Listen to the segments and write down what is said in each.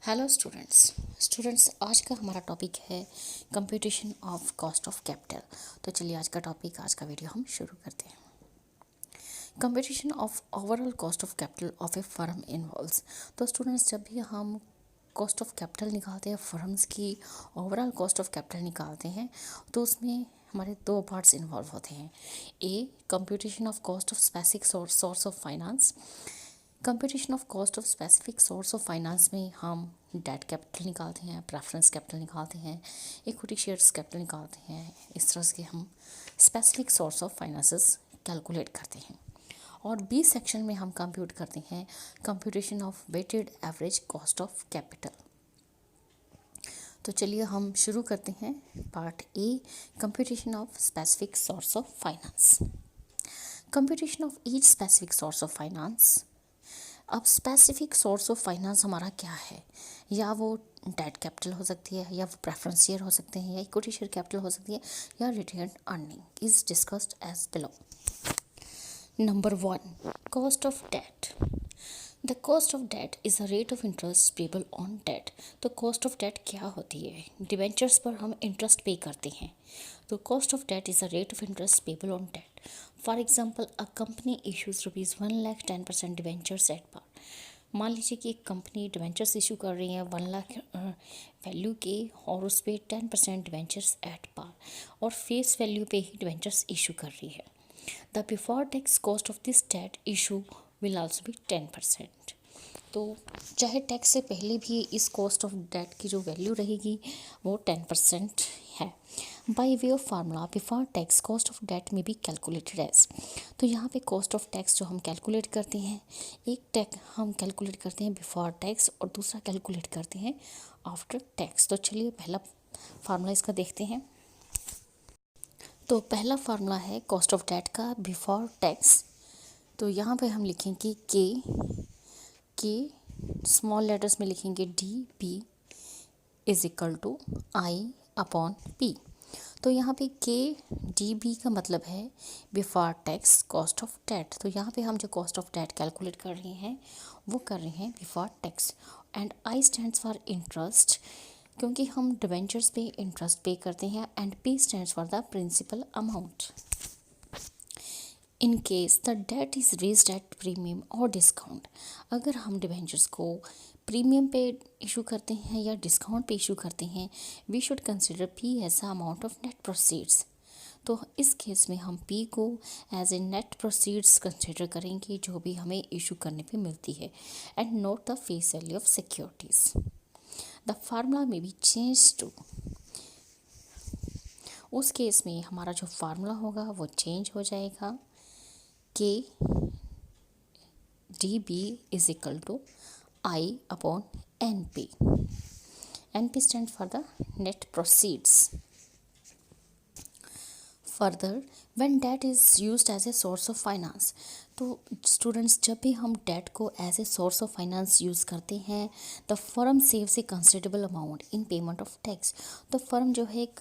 Hello students आज का हमारा टॉपिक है computation of cost of capital. तो चलिए आज का वीडियो हम शुरू करते हैं। Computation of overall cost of capital of a firm involves. तो स्टूडेंट्स, जब भी हम कॉस्ट ऑफ कैपिटल निकालते हैं, फर्म्स की ओवरऑल कॉस्ट ऑफ कैपिटल निकालते हैं, तो उसमें हमारे दो पार्ट्स इन्वॉल्व होते हैं। A, computation of cost of specific source of finance. Computation of cost of specific source of finance में हम डेट कैपिटल निकालते हैं, प्रेफरेंस कैपिटल निकालते हैं, इक्विटी शेयर्स कैपिटल निकालते हैं। इस तरह से हम specific source of finances calculate करते हैं। और बी सेक्शन में हम कंप्यूट करते हैं computation of weighted average cost of capital. तो चलिए हम शुरू करते हैं part A, computation of specific source of finance. Computation of each specific source of finance. अब स्पेसिफिक सोर्स ऑफ फाइनेंस हमारा क्या है? या वो डेट कैपिटल हो सकती है, या वो प्रेफरेंस शेयर हो सकते हैं, या इक्विटी शेयर कैपिटल हो सकती है, या retain earning is discussed as below. Number 1, cost of debt. The cost of debt is a rate of interest payable on debt. तो कॉस्ट ऑफ डेट क्या होती है? डिबेंचर्स पर हम इंटरेस्ट पे करते हैं। तो cost of debt is a rate of interest payable on debt. For example, a company issues ₹1,00,000 10% debentures at par. मान लीजिए कि एक कंपनी डिबेंचर्स इशू कर रही है 1,00,000 वैल्यू के, और उस पर 10% डिबेंचर्स एट पार और फेस वैल्यू पे ही डिबेंचर्स इशू कर रही है। The before tax cost of this debt issue will also be 10%। तो चाहे टैक्स से पहले भी इस कॉस्ट ऑफ डेट की जो वैल्यू रहेगी वो 10% है। By way of formula, before tax cost of debt में बी कैलकुलेटेड एज। तो यहाँ पे कॉस्ट ऑफ टैक्स जो हम कैलकुलेट करते हैं, एक टैक्स हम कैलकुलेट करते हैं बिफोर टैक्स और दूसरा कैलकुलेट करते हैं आफ्टर टैक्स। तो चलिए पहला फार्मूला इसका देखते हैं। तो पहला फार्मूला है कॉस्ट ऑफ डेट का बिफोर टैक्स। तो यहाँ पे हम लिखेंगे के स्मॉल लेटर्स में लिखेंगे DP is equal to I/P। तो यहाँ पे KDB का मतलब है before tax cost of debt. तो यहाँ पे हम जो कॉस्ट ऑफ डेट कैलकुलेट कर रहे हैं वो कर रहे हैं before tax. And I stands for interest, क्योंकि हम डिबेंचर्स पे इंटरेस्ट पे करते हैं। And P stands for the principal amount. In case the debt is raised at premium और डिस्काउंट, अगर हम डिबेंचर्स को प्रीमियम पे इशू करते हैं या डिस्काउंट पे इशू करते हैं, we should consider P as a amount of net proceeds. तो इस केस में हम P को as a net proceeds consider करेंगे जो भी हमें इशू करने पे मिलती है। And note the face value of securities. The formula में बी चेंज टू, उस केस में हमारा जो फार्मूला होगा वो चेंज हो जाएगा। KDB is equal to I/NP. NP stands for the net proceeds. Further, when debt is used as a source of finance, तो स्टूडेंट्स, जब भी हम डेट को as a source of finance use करते हैं, the firm saves a considerable amount in payment of tax. तो firm जो है एक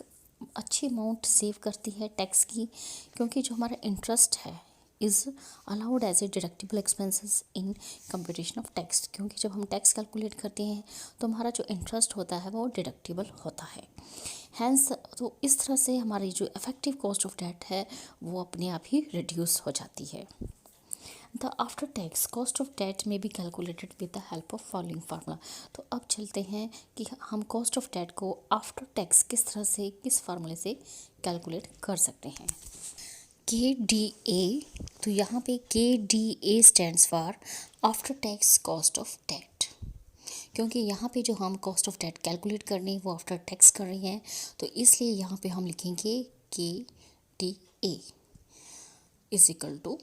अच्छी अमाउंट सेव करती है टैक्स की, क्योंकि जो हमारा इंटरेस्ट है is allowed as a deductible expenses in computation of tax. क्योंकि जब हम टैक्स कैलकुलेट करते हैं तो हमारा जो इंटरेस्ट होता है वो डिडक्टिबल होता है। हैंस, तो इस तरह से हमारी जो इफेक्टिव कॉस्ट ऑफ डेट है वो अपने आप ही रिड्यूस हो जाती है। The after tax cost of debt में be calculated with the help of following formula. तो अब चलते हैं कि हम कॉस्ट ऑफ डेट को आफ्टर टैक्स किस तरह से, किस फार्मूले से कैलकुलेट कर सकते हैं। KDA, तो यहाँ पे KDA stands for after tax cost of debt, क्योंकि यहाँ पे जो हम कॉस्ट ऑफ डेट कैलकुलेट कर रहे हैं वो आफ्टर टैक्स कर रहे हैं, तो इसलिए यहाँ पे हम लिखेंगे KDA is equal to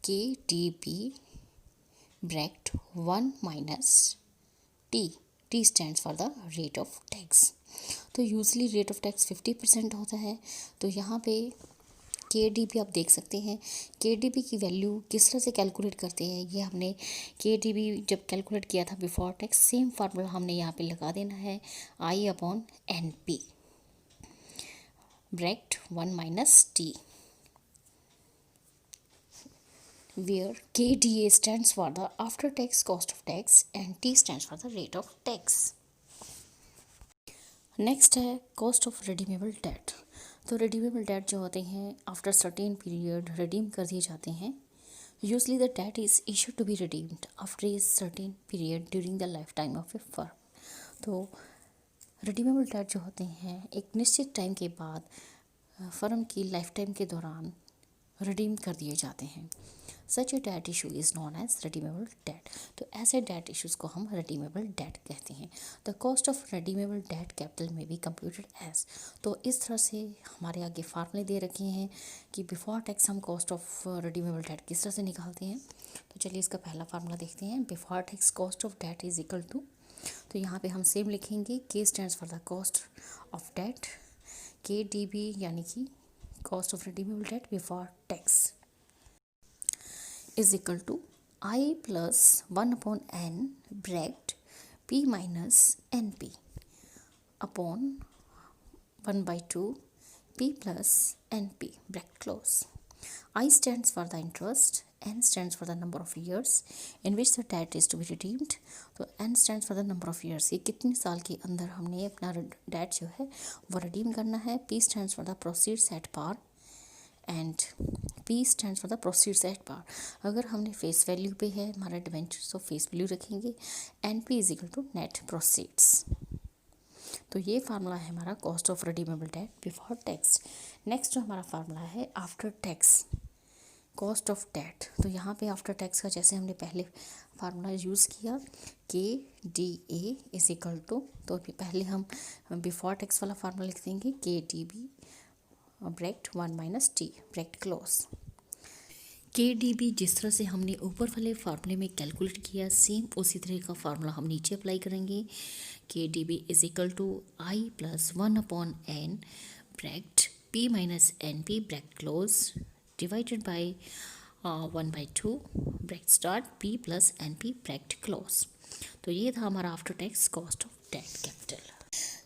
KDB bracket 1 minus T stands for the rate of tax. तो यूजली रेट ऑफ टैक्स 50% होता है। तो यहाँ पे KDB आप देख सकते हैं, KDB की वैल्यू किस तरह से कैलकुलेट करते हैं, ये हमने KDB जब कैलकुलेट किया था बिफोर टैक्स, सेम फार्मूला हमने यहाँ पे लगा देना है I/NP bracket 1 minus T, where KDA stands for the after tax cost of tax and T stands for the rate of tax. Next है कॉस्ट ऑफ रिडीमेबल डेट। तो redeemable debt जो होते हैं आफ्टर सर्टेन पीरियड रिडीम कर दिए जाते हैं। Usually the debt is issue to be redeemed after a certain period during the life time of a firm. तो रिडीमेबल डेट जो होते हैं एक निश्चित टाइम के बाद फर्म की लाइफ टाइम के दौरान रिडीम कर दिए जाते हैं। Such a debt issue is known as redeemable debt. तो ऐसे डेट इशूज़ को हम रिडीमेबल डेट कहते हैं। The cost of redeemable debt capital में बी कंप्यूटेड एज। तो इस तरह से हमारे आगे फार्मूले दे रखे हैं कि बिफोर टैक्स हम कॉस्ट ऑफ रिडीमेबल डेट किस तरह से निकालते हैं। तो चलिए इसका पहला फार्मूला देखते हैं। Before tax cost of debt is equal to, तो यहाँ पे हम सेम लिखेंगे, K stands for the cost of debt, K D B यानी कि cost of redeemable debt before tax is equal to I plus 1 upon n bracket p minus np upon 1 by 2 p plus np bracket close. I stands for the interest, n stands for the number of years in which the debt is to be redeemed. तो n stands for the number of years, ये कितने साल के अंदर हमने अपना date जो है वो रिडीम करना है। p stands for the proceeds at par and P stands for the proceeds at par. अगर हमने फेस वैल्यू पे है हमारा डिवेंचर तो फेस वैल्यू रखेंगे। And P is equal to net proceeds. तो ये फार्मूला है हमारा cost of redeemable debt before tax. Next जो हमारा फार्मूला है after tax cost of debt. तो यहाँ पे आफ्टर टैक्स का जैसे हमने पहले फार्मूला यूज़ किया, K D A is equal to, तो पहले हम बिफोर टैक्स वाला फार्मूला लिख देंगे, K D B bracket 1 minus T bracket close. K D B जिस तरह से हमने ऊपर वाले फार्मूले में कैलकुलेट किया सेम उसी तरह का फार्मूला हम नीचे अप्लाई करेंगे। K D B is equal to I plus 1 upon N bracket P minus N P bracket close divided by 1 by 2 bracket start P plus N P bracket close. तो ये था हमारा after tax cost of debt capital.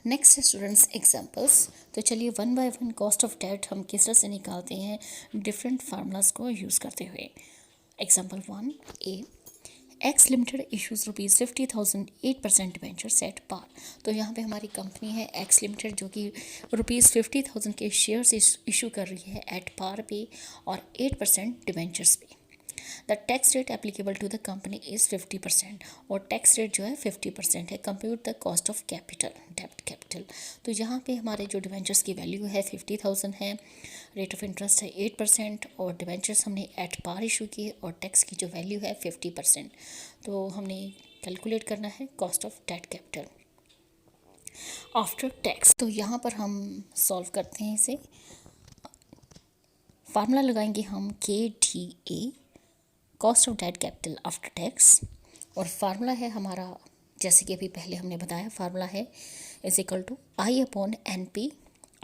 Next students examples. तो चलिए one by one cost of debt हम किस तरह से निकालते हैं डिफरेंट फार्मूलाज को यूज़ करते हुए। Example 1 A, X limited issues ₹50,000 8% debentures at par. तो यहाँ पे हमारी कंपनी है एक्स लिमिटेड जो कि ₹50,000 के शेयर्स इशू कर रही है एट पार पे और 8% डिबेंचर्स पे। The tax rate applicable to the company is 50% और टैक्स रेट जो है 50% है। Compute the cost of capital डेब्ट कैपिटल। तो यहाँ पे हमारे जो डिवेंचर्स की वैल्यू है 50,000 है, रेट ऑफ इंटरेस्ट है 8% और डिवेंचर्स हमने एट पार इशू किए और टैक्स की जो वैल्यू है 50%। तो हमने कैलकुलेट करना है cost of debt capital after tax. तो यहाँ पर हम सॉल्व करते हैं इसे। फार्मूला लगाएंगे हम के D A cost of debt capital after tax और फार्मूला है हमारा जैसे कि अभी पहले हमने बताया फार्मूला है is equal to I upon N P.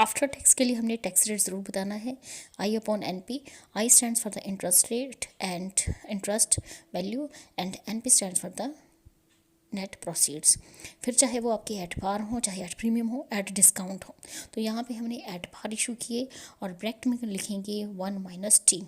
After tax के लिए हमने टैक्स रेट ज़रूर बताना है, I upon N P. I stands for the interest rate and interest value and N P stands for the net proceeds. फिर चाहे वो आपके एट पार हो चाहे एट प्रीमियम हो एट डिस्काउंट हो। तो यहाँ पे हमने एट पार इशू किए और ब्रैकेट में लिखेंगे 1 माइनस टी।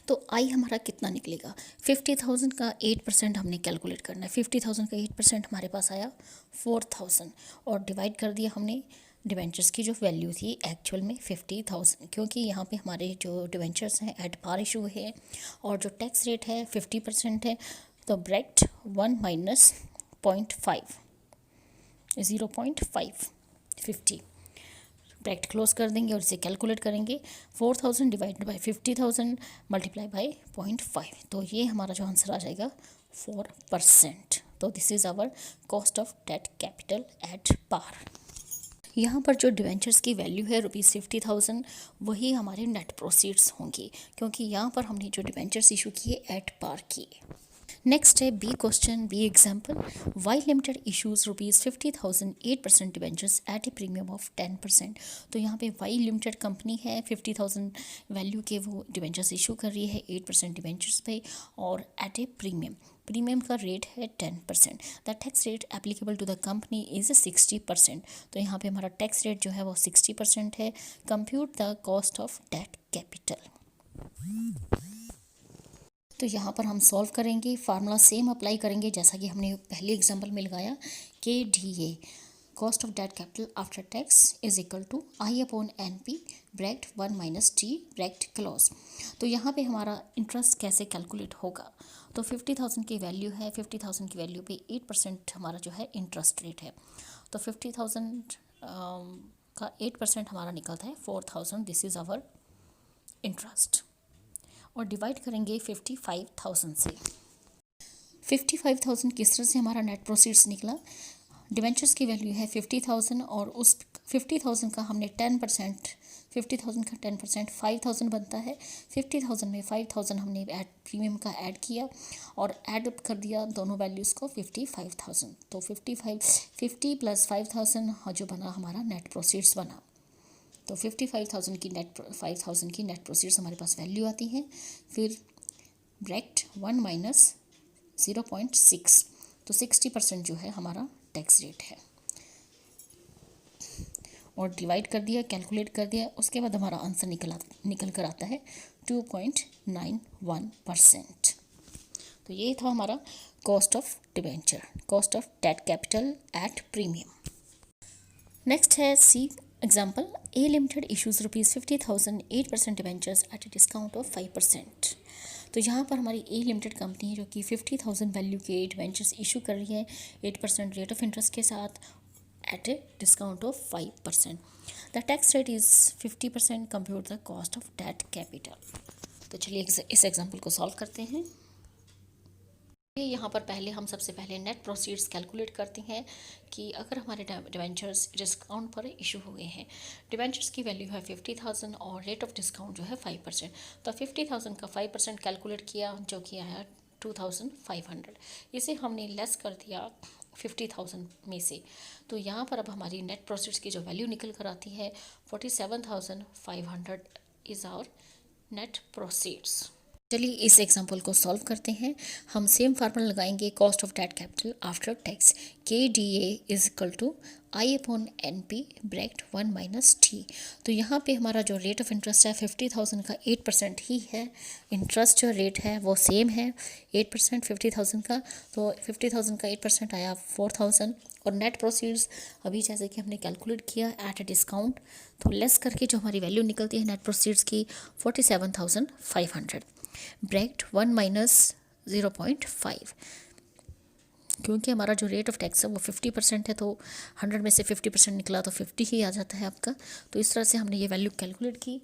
तो आई हमारा कितना निकलेगा 50,000 का 8% हमने कैलकुलेट करना है। 50,000 का 8% हमारे पास आया 4,000 और डिवाइड कर दिया हमने डिवेंचर्स की जो वैल्यू थी एक्चुअल में 50,000, क्योंकि यहाँ पे हमारे जो डिवेंचर्स हैं एट पार इशू है और जो टैक्स रेट है 50% है। तो ब्रैकेट 1 माइनस 0.5 0.5 50 ब्रैकेट क्लोज कर देंगे और इसे कैलकुलेट करेंगे। 4,000 डिवाइडेड बाई 50,000 मल्टीप्लाई बाई 0.5। तो ये हमारा जो आंसर आ जाएगा 4%। तो this is our cost of debt capital at par. यहाँ पर जो डिवेंचर्स की वैल्यू है ₹50,000 वही हमारे नेट प्रोसीड्स होंगी क्योंकि यहाँ पर हमने जो डिवेंचर्स इशू किए एट पार किए। नेक्स्ट है B question, B example. Y limited issues ₹50,000 8% debentures at a premium of 10%। तो यहाँ पे वाई लिमिटेड कंपनी है 50,000 वैल्यू के वो डिवेंचर्स इशू कर रही है 8% डिवेंचर्स पे और एट ए प्रीमियम का रेट है 10%। The tax rate applicable to the company is 60%। तो यहाँ पे हमारा टैक्स रेट जो है वो 60% है। Compute the cost of debt capital. तो यहाँ पर हम सॉल्व करेंगे, फार्मूला सेम अप्लाई करेंगे जैसा कि हमने पहले एग्जांपल में लगाया। K D A cost of debt capital after tax is equal to I upon N P bracket 1 minus T bracket close. तो यहाँ पे हमारा इंटरेस्ट कैसे कैलकुलेट होगा, तो 50,000 की वैल्यू है, 50,000 की वैल्यू पे 8% हमारा जो है इंटरेस्ट रेट है। तो 50,000 का 8% हमारा निकलता है 4,000, दिस इज़ आवर इंटरेस्ट। और डिवाइड करेंगे 55,000 से। 55,000 किस तरह से हमारा नेट प्रोसीड्स निकला, डिवेंचर्स की वैल्यू है 50,000 और उस 50,000 का हमने 10%, 50,000 का 10% 5,000 बनता है। 50,000 में 5,000 हमने प्रीमियम का ऐड किया और ऐड कर दिया दोनों वैल्यूज़ को 55,000। तो 50 प्लस 5,000 जो बना हमारा नेट प्रोसीड्स बना। तो 55,000 की नेट प्रोसीड्स हमारे पास वैल्यू आती है। फिर ब्रैकेट 1 माइनस 0.6, तो 60% जो है हमारा टैक्स रेट है। और डिवाइड कर दिया, कैलकुलेट कर दिया, उसके बाद हमारा आंसर निकल कर आता है 2.91%। तो ये था हमारा cost of debenture, cost of debt capital at premium. Next है C example, A limited issues ₹50,000 8% debentures at a discount of 5%। तो यहाँ पर हमारी ए लिमिटेड कंपनी है जो कि 50,000 वैल्यू के डिबेंचर्स इशू कर रही है 8% रेट ऑफ इंटरेस्ट के साथ at a discount of 5%। The tax rate is 50%, compute the cost of debt capital. तो चलिए इस एग्जाम्पल को सॉल्व करते हैं। यहाँ पर हम सबसे पहले नेट प्रोसीड्स कैलकुलेट करते हैं कि अगर हमारे डिवेंचर्स डिस्काउंट पर इशू हुए हैं, डिवेंचर्स की वैल्यू है 50,000 और रेट ऑफ डिस्काउंट जो है 5%। तो 50,000 का 5% कैलकुलेट किया जो कि आया 2,500। इसे हमने लेस कर दिया 50,000 में से। तो यहाँ पर अब हमारी नेट प्रोसीड्स की जो वैल्यू निकल कर आती है 47,500 इज़ आवर नेट प्रोसीड्स। चलिए इस एग्जांपल को सॉल्व करते हैं। हम सेम फार्मूला लगाएंगे, cost of debt capital after tax KDA is equal to I upon NP bracket 1 minus T. तो यहाँ पे हमारा जो रेट ऑफ इंटरेस्ट है 50,000 का 8% ही है। इंटरेस्ट जो रेट है वो सेम है 8% 50,000 का। तो 50,000 का 8% आया 4,000। और नेट प्रोसीड्स अभी जैसे कि हमने कैलकुलेट किया एट ए डिस्काउंट, तो लेस करके जो हमारी वैल्यू निकलती है नेट प्रोसीड्स की 47,500 ब्रैकेट 1 माइनस 0.5। क्योंकि हमारा जो रेट ऑफ टैक्स है वो 50% है, तो 100 में से 50% निकला तो 50 ही आ जाता है आपका। तो इस तरह से हमने ये वैल्यू कैलकुलेट की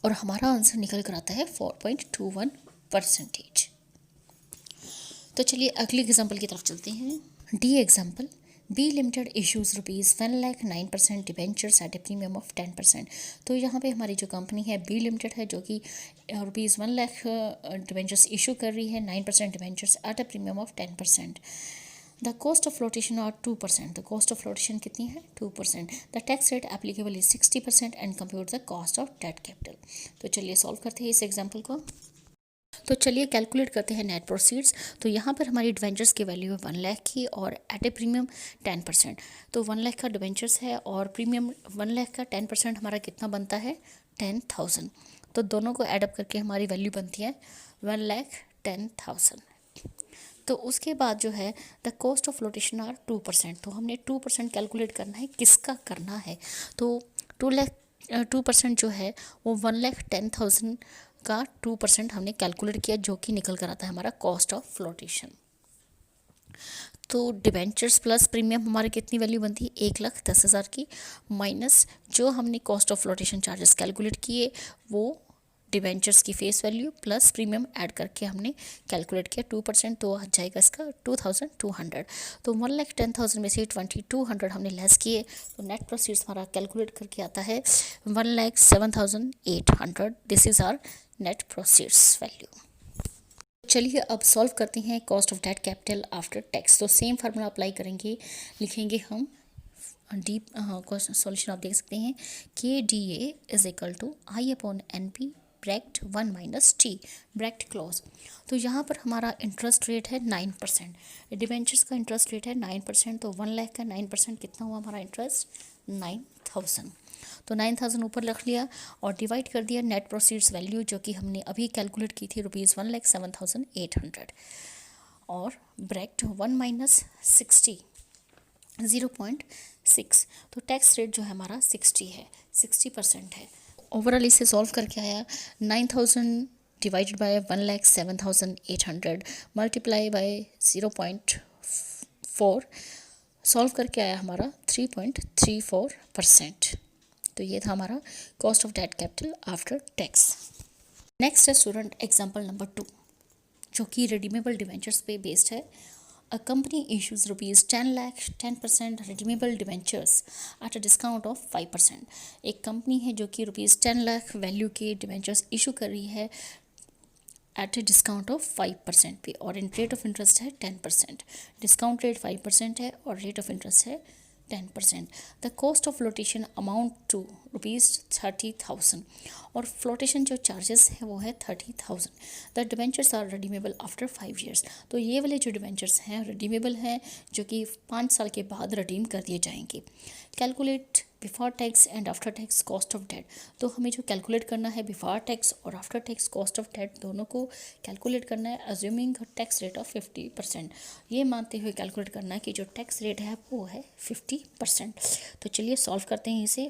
और हमारा आंसर निकल कर आता है 4.21%। तो चलिए अगले एग्जाम्पल की तरफ चलते हैं। D example, B limited issues ₹1,09% debentures at a premium of 10%। तो यहाँ पे हमारी जो कंपनी है बी लिमिटेड है जो कि ₹1,00,000 डिबेंचर्स इशू कर रही है 9% debentures at a premium of 10%। The cost of flotation are 2%। The cost of flotation कितनी है 2%। The tax rate applicable is 60% and compute the cost of debt capital. तो चलिए सॉल्व करते हैं इस एग्जाम्पल को। तो चलिए कैलकुलेट करते हैं नेट प्रोसीड्स। तो यहाँ पर हमारी डिवेंचर्स की वैल्यू है 1,00,000 की और एट ए प्रीमियम 10%। तो 1,00,000 का डिवेंचर्स है और प्रीमियम 1,00,000 का 10% हमारा कितना बनता है 10,000। तो दोनों को ऐडअप करके हमारी वैल्यू बनती है 1,10,000। तो उसके बाद जो है the cost of flotation are 2%। तो हमने 2% कैलकुलेट करना है, किसका करना है। तो 2% जो है वो 1,10,000 का 2% हमने कैलकुलेट किया जो कि निकल कर आता है हमारा कॉस्ट ऑफ फ्लोटेशन। तो डिबेंचर्स प्लस प्रीमियम हमारी कितनी वैल्यू बनती है 1,10,000 की, माइनस जो हमने cost of flotation charges calculate किए वो डिबेंचर्स की face value plus premium add करके हमने कैलकुलेट किया 2%। तो आ जाएगा इसका 2,200। तो 1,10,000 में से 2,200 हमने लेस किए तो नेट प्रोसीड्स हमारा कैलकुलेट करके आता है 1,07,800। This is our net proceeds value. चलिए अब सॉल्व करते हैं cost of debt capital after tax. तो सेम फार्मूला अप्लाई करेंगे, लिखेंगे हम डीप सॉल्यूशन आप देख सकते हैं KDA is equal to I upon NP bracket 1 minus T bracket close. तो यहाँ पर हमारा इंटरेस्ट रेट है 9%। डिबेंचर्स का इंटरेस्ट रेट है 9%। तो 1,00,000 का 9% कितना हुआ हमारा इंटरेस्ट 9,000। तो 9,000 ऊपर रख लिया और डिवाइड कर दिया नेट प्रोसीड्स वैल्यू जो कि हमने अभी कैलकुलेट की थी ₹1,07,800 और ब्रैकेट 1 माइनस 60 0.6। तो टैक्स रेट जो है हमारा 60 है, 60% है। ओवरऑल इसे सॉल्व करके आया 9000 divided by 1,07,800 multiply by 0.4, solve करके आया हमारा 3.34%। तो ये था हमारा cost of debt capital after tax. Next है स्टूडेंट एग्जाम्पल नंबर 2, जो कि रिडीमेबल डिवेंचर्स पे बेस्ड है। A company issues rupees 10 lakh 10% redeemable debentures at a discount of 5%। एक कंपनी है जो कि रुपीज़ 10 लाख वैल्यू के डिवेंचर्स इशू कर रही है एट ए डिस्काउंट ऑफ 5% पे, और इन रेट ऑफ इंटरेस्ट है 10%। डिस्काउंट रेट 5% है और रेट ऑफ इंटरेस्ट है 10%। The cost of flotation amount to rupees 30,000, और फ्लोटेशन जो चार्जेस है वो है 30,000। The debentures are redeemable after 5 years. तो ये वाले जो डिवेंचर्स हैं रिडीमेबल हैं, जो कि 5 साल के बाद रिडीम कर दिए जाएंगे। Calculate before tax and after tax cost of debt. तो हमें जो कैलकुलेट करना है बिफोर टैक्स और after tax cost of debt, दोनों को कैलकुलेट करना है अज्यूमिंग टैक्स रेट ऑफ 50%। ये मानते हुए कैलकुलेट करना है कि जो टैक्स रेट है वो है 50%। तो चलिए सॉल्व करते हैं इसे।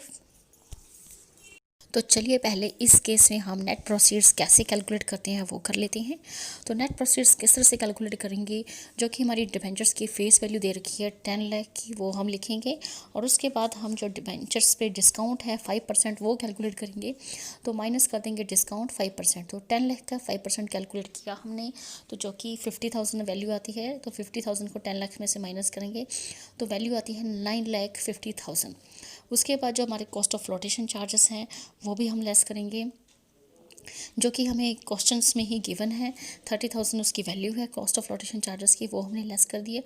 तो चलिए पहले इस केस में हम नेट प्रोसीड्स कैसे कैलकुलेट करते हैं वो कर लेते हैं। तो नेट प्रोसीड्स किस तरह से कैलकुलेट करेंगे, जो कि हमारी डिबेंचर्स की फेस वैल्यू दे रखी है 10 लाख की, वो हम लिखेंगे, और उसके बाद हम जो डिबेंचर्स पे डिस्काउंट है 5% वो कैलकुलेट करेंगे। तो माइनस कर देंगे डिस्काउंट 5%। तो 10 लाख का 5% कैलकुलेट किया हमने, तो जो कि 50,000 वैल्यू आती है, तो 50,000 को 10 लाख में से माइनस करेंगे तो वैल्यू आती है 9,50,000। उसके बाद जो हमारे कॉस्ट ऑफ फ्लोटेशन चार्जेस हैं वो भी हम लेस करेंगे, जो कि हमें क्वेश्चंस में ही गिवन है। 30,000 उसकी वैल्यू है कॉस्ट ऑफ फ्लोटेशन चार्जेस की, वो हमने लेस कर दिए।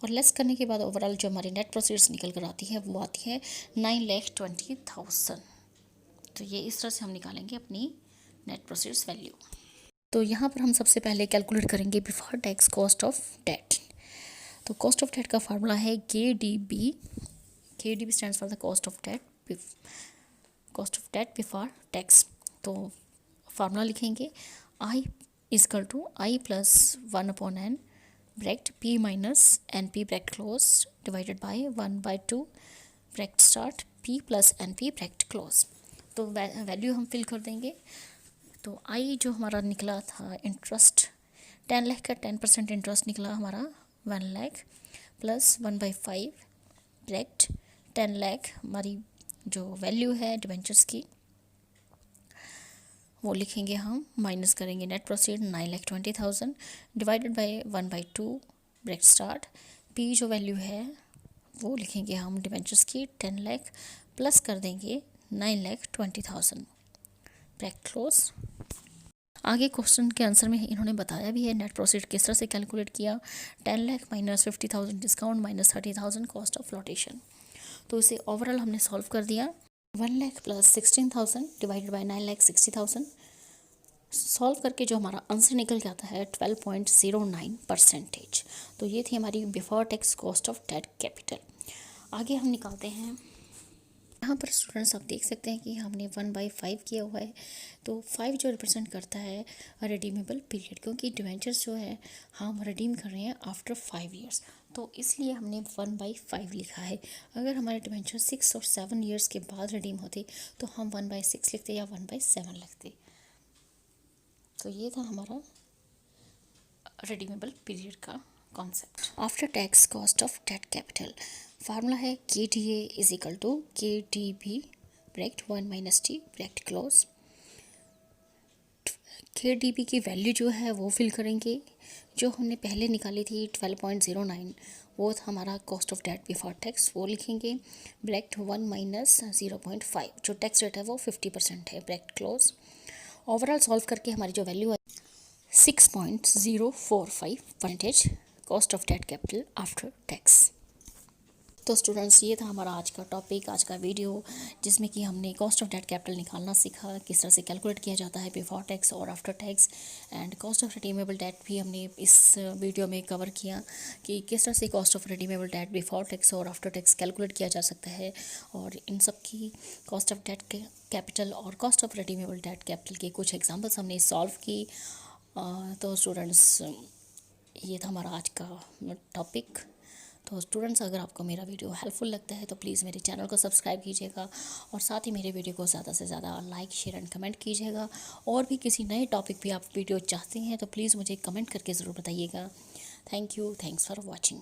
और लेस करने के बाद ओवरऑल जो हमारी नेट प्रोसीड्स निकल कर आती है वो आती है 9,20,000। तो ये इस तरह से हम निकालेंगे अपनी नेट प्रोसीड्स वैल्यू। तो यहाँ पर हम सबसे पहले कैलकुलेट करेंगे before tax cost of debt. तो कॉस्ट ऑफ डेट का फार्मूला है KDB। KDB stands for the cost of debt before tax. तो फार्मूला लिखेंगे I is equal to I plus 1/n bracket P minus NP bracket close divided by 1/2 bracket start P plus NP bracket close. तो value हम fill कर देंगे। तो I जो हमारा निकला था इंटरेस्ट 10 लाख का 10% इंटरेस्ट निकला हमारा 1 लाख प्लस 1/5 ब्रैकेट 10 लाख हमारी जो वैल्यू है डिवेंचर्स की वो लिखेंगे हम, माइनस करेंगे net proceed 9,20,000 divided by 1/2 bracket start. P जो वैल्यू है वो लिखेंगे हम डिवेंचर्स की 10 लाख प्लस कर देंगे 9,20,000 ब्रैकेट क्लोज। आगे क्वेश्चन के आंसर में इन्होंने बताया भी है नेट प्रोसीड किस तरह से कैलकुलेट किया। 10 lakh minus 50,000 discount minus 30,000 cost of flotation. तो इसे ओवरऑल हमने सॉल्व कर दिया। 1 lakh plus 16,000 divided by 9,60,000 solve करके जो हमारा आंसर निकल के आता है 12.09%। तो ये थी हमारी before tax cost of debt capital. आगे हम निकालते हैं। यहाँ पर स्टूडेंट्स आप देख सकते हैं कि हमने 1/5 किया हुआ है। तो 5 जो रिप्रेजेंट करता है रिडीमेबल पीरियड, क्योंकि डिवेंचर्स जो है हम रिडीम कर रहे हैं आफ्टर 5 ईयर्स, तो इसलिए हमने 1/5 लिखा है। अगर हमारे डिवेंचर 6 और 7 ईयर्स के बाद रिडीम होते तो हम 1/6 लिखते या 1/7 लिखते। तो ये था हमारा रिडीमेबल पीरियड का concept. After tax cost of debt capital formula है KDA is equal to KDB bracket 1 minus T bracket close. KDB की वैल्यू जो है वो फिल करेंगे, जो हमने पहले निकाली थी 12.09, वो था हमारा cost of debt before tax, वो लिखेंगे ब्रैकेट 1 माइनस 0.5, जो टैक्स रेट है वो 50% है ब्रैकेट क्लोज। ओवरऑल सॉल्व करके हमारी जो वैल्यू है 6.045% cost of debt capital after tax. तो स्टूडेंट्स ये था हमारा आज का टॉपिक, आज का वीडियो, जिसमें कि हमने कॉस्ट ऑफ डेट कैपिटल निकालना सीखा, किस तरह से कैलकुलेट किया जाता है बिफोर टैक्स और after tax, and cost of redeemable debt भी हमने इस वीडियो में कवर किया कि किस तरह से cost of redeemable debt before tax और आफ्टर टैक्स कैलकुलेट किया जा सकता है। और इन सब की कॉस्ट ऑफ डेट कैपिटल और cost of redeemable debt capital के कुछ एग्जाम्पल्स हमने सॉल्व की। तो स्टूडेंट्स ये था हमारा आज का टॉपिक। तो स्टूडेंट्स, अगर आपको मेरा वीडियो हेल्पफुल लगता है तो प्लीज़ मेरे चैनल को सब्सक्राइब कीजिएगा और साथ ही मेरे वीडियो को ज़्यादा से ज़्यादा लाइक, शेयर एंड कमेंट कीजिएगा। और भी किसी नए टॉपिक पे आप वीडियो चाहते हैं तो प्लीज़ मुझे कमेंट करके ज़रूर बताइएगा। Thank you, thanks for watching.